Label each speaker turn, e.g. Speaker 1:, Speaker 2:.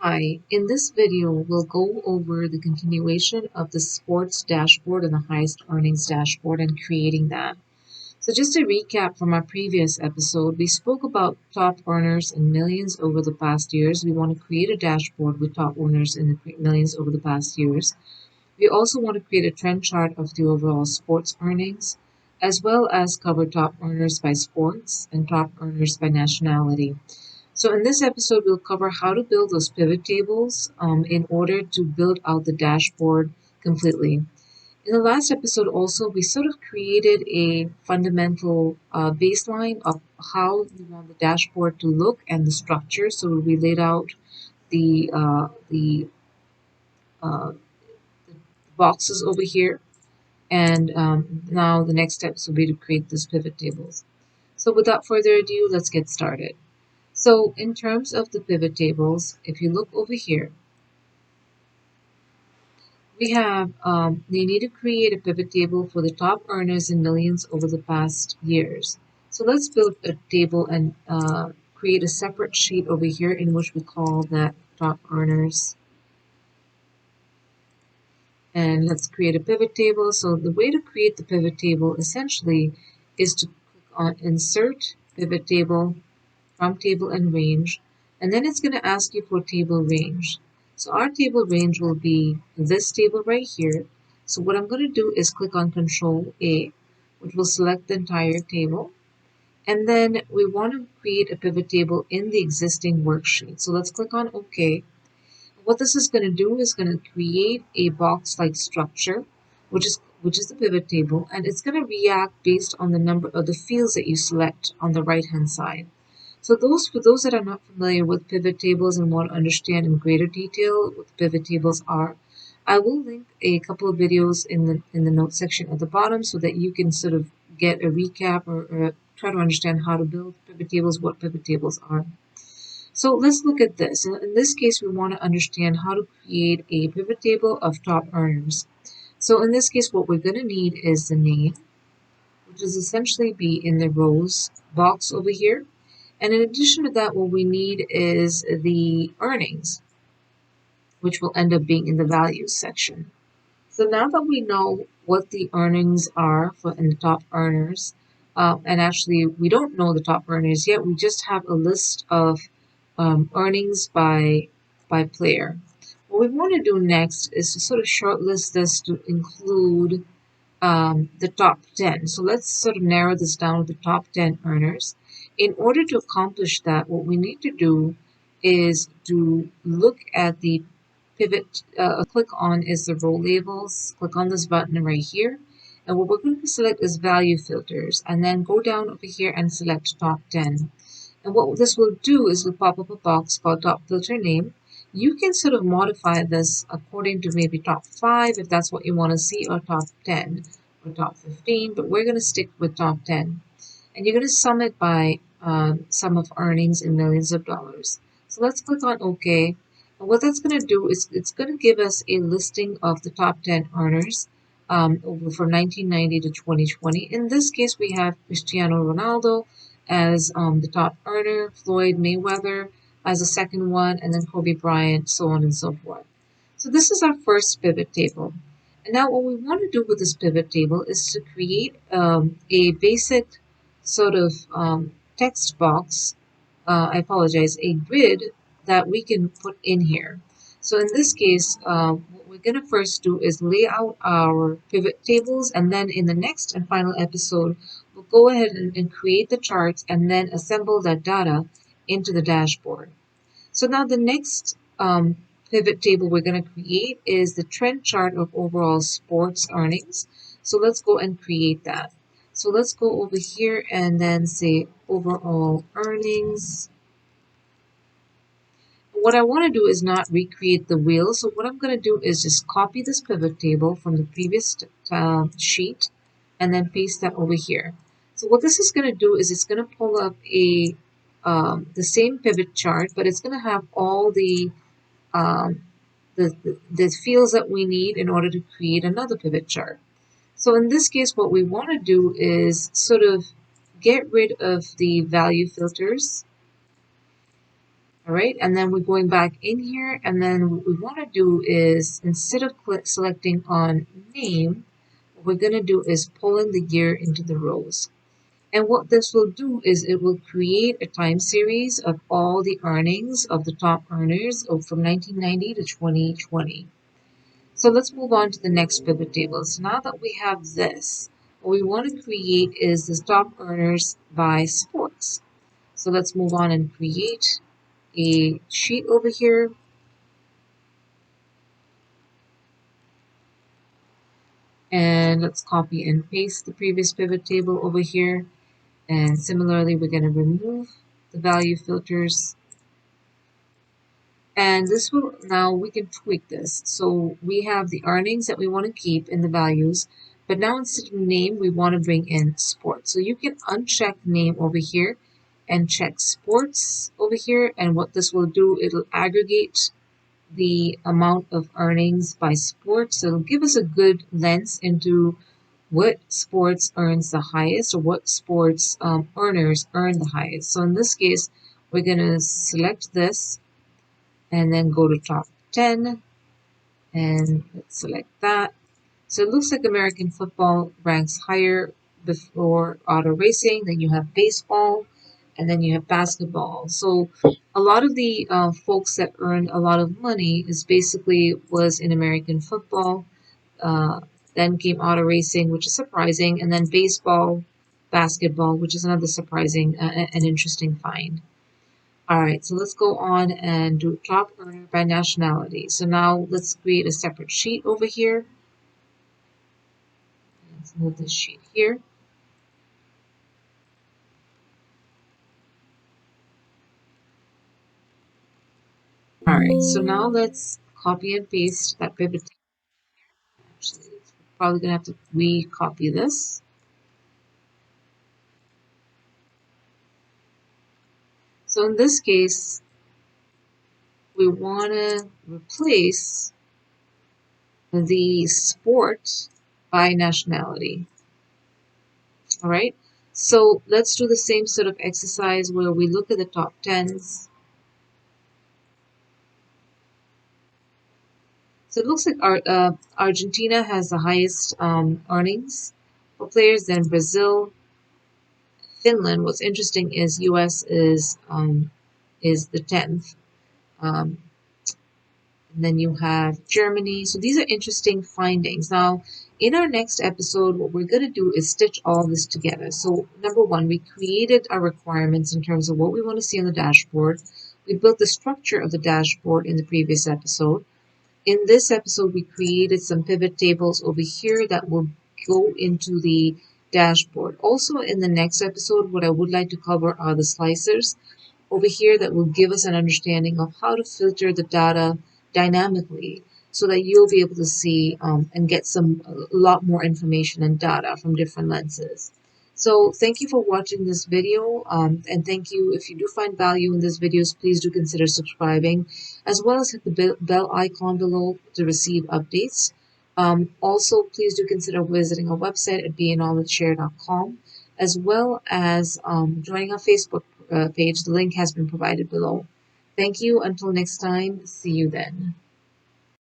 Speaker 1: Hi, in this video, we'll go over the continuation of the sports dashboard and the highest earnings dashboard and creating that. So just to recap from our previous episode, we spoke about top earners in millions over the past years. We want to create a dashboard with top earners in the millions over the past years. We also want to create a trend chart of the overall sports earnings, as well as cover top earners by sports and top earners by nationality. So in this episode, we'll cover how to build those pivot tables in order to build out the dashboard completely. In the last episode also, we sort of created a fundamental baseline of how we want the dashboard to look and the structure. So we laid out the boxes over here. And now the next steps will be to create those pivot tables. So without further ado, let's get started. So in terms of the pivot tables, if you look over here, we have you need to create a pivot table for the top earners in millions over the past years. So let's build a table and create a separate sheet over here in which we call that top earners. And let's create a pivot table. So the way to create the pivot table essentially is to click on Insert, Pivot Table, from Table and Range, and then it's going to ask you for table range. So our table range will be this table right here. So what I'm going to do is click on Control A, which will select the entire table. And then we want to create a pivot table in the existing worksheet. So let's click on OK. What this is going to do is going to create a box-like structure, which is the pivot table, and it's going to react based on the number of the fields that you select on the right-hand side. So for those that are not familiar with pivot tables and want to understand in greater detail what the pivot tables are, I will link a couple of videos in the notes section at the bottom so that you can sort of get a recap or try to understand how to build pivot tables, what pivot tables are. So let's look at this. In this case, we want to understand how to create a pivot table of top earners. So in this case, what we're going to need is the name, which is essentially be in the rows box over here. And in addition to that, what we need is the earnings, which will end up being in the values section. So now that we know what the earnings are for in the top earners, and actually we don't know the top earners yet, we just have a list of earnings by player. What we want to do next is to sort of shortlist this to include the top 10. So let's sort of narrow this down to the top 10 earners. In order to accomplish that, what we need to do is to look at the pivot, click on is the row labels, click on this button right here. And what we're going to select is value filters and then go down over here and select top 10. And what this will do is will pop up a box called top filter name. You can sort of modify this according to maybe top 5 if that's what you want to see, or top 10 or top 15, but we're going to stick with top 10. And you're going to sum it by sum of earnings in millions of dollars. So let's click on OK. And what that's going to do is it's going to give us a listing of the top 10 earners over from 1990 to 2020. In this case, we have Cristiano Ronaldo as the top earner, Floyd Mayweather as the second one, and then Kobe Bryant, so on and so forth. So this is our first pivot table. And now what we want to do with this pivot table is to create a basic sort of text box, I apologize, a grid that we can put in here. So in this case, what we're going to first do is lay out our pivot tables, and then in the next and final episode, we'll go ahead and create the charts and then assemble that data into the dashboard. So now the next pivot table we're going to create is the trend chart of overall sports earnings. So let's go and create that. So let's go over here and then say overall earnings. What I want to do is not recreate the wheel. So what I'm going to do is just copy this pivot table from the previous sheet and then paste that over here. So what this is going to do is it's going to pull up the same pivot chart, but it's going to have all um, the fields that we need in order to create another pivot chart. So in this case, what we want to do is sort of get rid of the value filters All right, and then we're going back in here, and then what we want to do is, instead of selecting on name, what we're going to do is pull in the year into the rows. And what this will do is it will create a time series of all the earnings of the top earners from 1990 to 2020. So let's move on to the next pivot table. So now that we have this, what we want to create is the top earners by sports. So let's move on and create a sheet over here. And let's copy and paste the previous pivot table over here. And similarly, we're going to remove the value filters. And this will, now we can tweak this. So we have the earnings that we want to keep in the values, but now instead of name, we want to bring in sports. So you can uncheck name over here and check sports over here. And what this will do, it'll aggregate the amount of earnings by sports. So it'll give us a good lens into what sports earns the highest, or what sports earners earn the highest. So in this case, we're going to select this and then go to top 10 and let's select that. So it looks like American football ranks higher before auto racing. Then you have baseball, and then you have basketball. So a lot of the folks that earned a lot of money is basically was in American football. Uh, then came auto racing, which is surprising, and then baseball, basketball, which is another surprising and interesting find. All right, so let's go on and do top earner by nationality. So now let's create a separate sheet over here. Let's move this sheet here. All right, so now let's copy and paste that pivot table. Actually, we're probably gonna have to recopy this. So in this case, we want to replace the sport by nationality. All right, so let's do the same sort of exercise where we look at the top 10s. So it looks like Argentina has the highest earnings for players, then Brazil, Finland. What's interesting is U.S. is the 10th. Um, and then you have Germany. So these are interesting findings. Now, in our next episode, what we're going to do is stitch all this together. So number one, we created our requirements in terms of what we want to see on the dashboard. We built the structure of the dashboard in the previous episode. In this episode, we created some pivot tables over here that will go into the dashboard. Also, in the next episode, what I would like to cover are the slicers over here that will give us an understanding of how to filter the data dynamically so that you'll be able to see and get a lot more information and data from different lenses. So thank you for watching this video, and thank you. If you do find value in these videos, please do consider subscribing, as well as hit the bell icon below to receive updates. Also, please do consider visiting our website at baknowledgeshare.com, as well as joining our Facebook page. The link has been provided below. Thank you. Until next time, see you then.